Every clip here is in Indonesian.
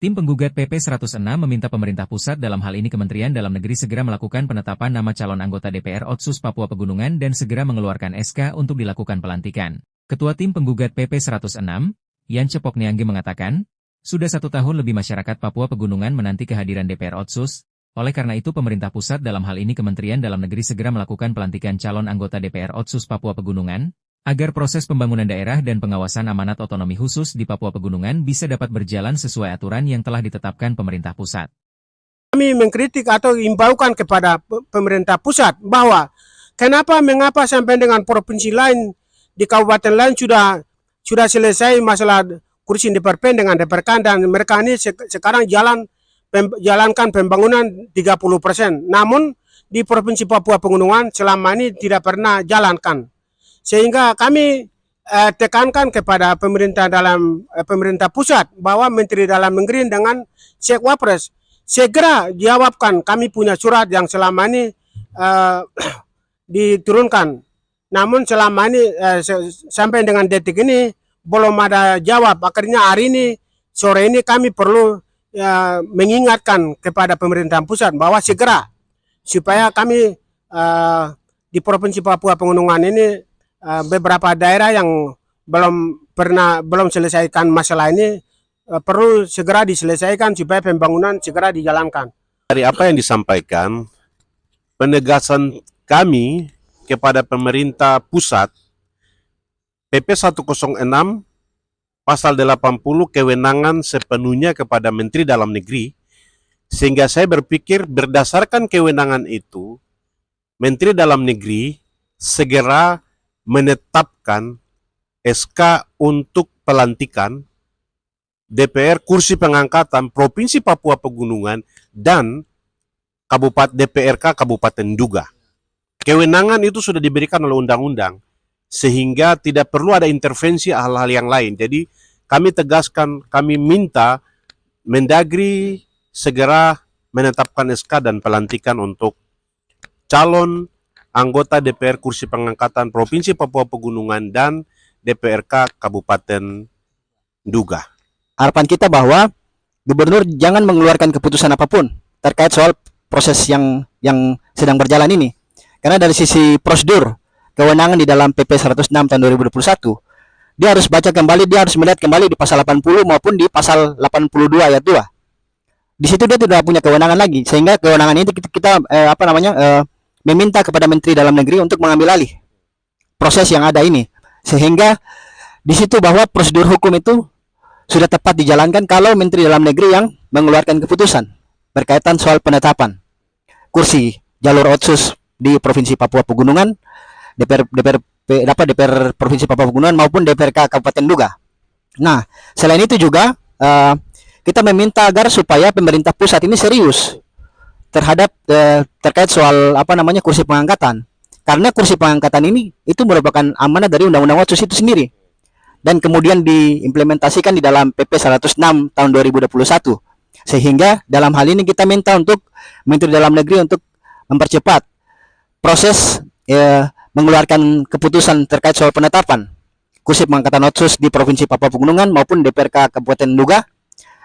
Tim penggugat PP 106 meminta pemerintah pusat dalam hal ini Kementerian Dalam Negeri segera melakukan penetapan nama calon anggota DPR Otsus Papua Pegunungan dan segera mengeluarkan SK untuk dilakukan pelantikan. Ketua Tim penggugat PP 106, Yance Pokneangge mengatakan, sudah 1 tahun lebih masyarakat Papua Pegunungan menanti kehadiran DPR Otsus, oleh karena itu pemerintah pusat dalam hal ini Kementerian Dalam Negeri segera melakukan pelantikan calon anggota DPR Otsus Papua Pegunungan, agar proses pembangunan daerah dan pengawasan amanat otonomi khusus di Papua Pegunungan bisa dapat berjalan sesuai aturan yang telah ditetapkan pemerintah pusat. Kami mengkritik atau imbaukan kepada pemerintah pusat bahwa mengapa sampai dengan provinsi lain di kabupaten lain sudah selesai masalah kursi DPRP dengan DPRK dan mereka ini sekarang jalankan pembangunan 30%. Namun di Provinsi Papua Pegunungan selama ini tidak pernah jalankan. Sehingga kami tekankan kepada pemerintah pusat bahwa Menteri Dalam Negeri dengan Sekwapres segera jawabkan. Kami punya surat yang selama ini diturunkan. Namun selama ini sampai dengan detik ini belum ada jawab. Akhirnya hari ini sore ini kami perlu mengingatkan kepada pemerintah pusat bahwa segera supaya kami di Provinsi Papua Pegunungan ini beberapa daerah yang belum selesaikan masalah ini perlu segera diselesaikan supaya pembangunan segera dijalankan. Dari apa yang disampaikan, penegasan kami kepada pemerintah pusat, PP 106 pasal 80 kewenangan sepenuhnya kepada Menteri Dalam Negeri, sehingga saya berpikir berdasarkan kewenangan itu, Menteri Dalam Negeri segera menetapkan SK untuk pelantikan DPR kursi pengangkatan Provinsi Papua Pegunungan dan DPRK Kabupaten Nduga. Kewenangan itu sudah diberikan oleh undang-undang, sehingga tidak perlu ada intervensi hal-hal yang lain. Jadi kami tegaskan, kami minta Mendagri segera menetapkan SK dan pelantikan untuk calon anggota DPR kursi pengangkatan Provinsi Papua Pegunungan dan DPRK Kabupaten Nduga. Harapan kita bahwa Gubernur jangan mengeluarkan keputusan apapun terkait soal proses yang sedang berjalan ini. Karena dari sisi prosedur kewenangan di dalam PP 106 tahun 2021, dia harus baca kembali, dia harus melihat kembali di pasal 80 maupun di pasal 82 ayat 2. Di situ dia tidak punya kewenangan lagi, sehingga kewenangan ini kita meminta kepada Menteri Dalam Negeri untuk mengambil alih proses yang ada ini, sehingga di situ bahwa prosedur hukum itu sudah tepat dijalankan kalau Menteri Dalam Negeri yang mengeluarkan keputusan berkaitan soal penetapan kursi jalur Otsus di Provinsi Papua Pegunungan, DPR Provinsi Papua Pegunungan maupun DPRK Kabupaten Nduga. Nah, selain itu juga kita meminta agar supaya pemerintah pusat ini serius terhadap terkait soal kursi pengangkatan, karena kursi pengangkatan ini itu merupakan amanat dari Undang-Undang Otsus itu sendiri dan kemudian diimplementasikan di dalam PP 106 tahun 2021, sehingga dalam hal ini kita minta untuk Menteri Dalam Negeri untuk mempercepat proses mengeluarkan keputusan terkait soal penetapan kursi pengangkatan Otsus di Provinsi Papua Pegunungan maupun DPRK Kabupaten Nduga,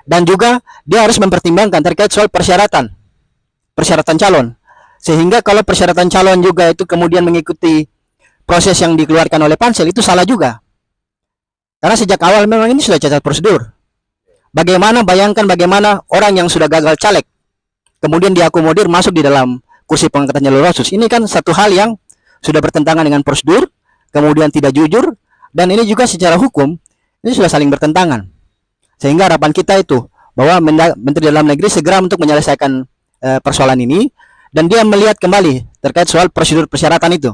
dan juga dia harus mempertimbangkan terkait soal persyaratan calon, sehingga kalau persyaratan calon juga itu kemudian mengikuti proses yang dikeluarkan oleh pansel, itu salah juga, karena sejak awal memang ini sudah cacat prosedur. Bayangkan bagaimana orang yang sudah gagal caleg kemudian diakomodir masuk di dalam kursi pengangkatan jalur Otsus. Ini kan satu hal yang sudah bertentangan dengan prosedur, kemudian tidak jujur, dan ini juga secara hukum ini sudah saling bertentangan. Sehingga harapan kita itu bahwa Menteri Dalam Negeri segera untuk menyelesaikan persoalan ini, dan dia melihat kembali terkait soal prosedur persyaratan itu.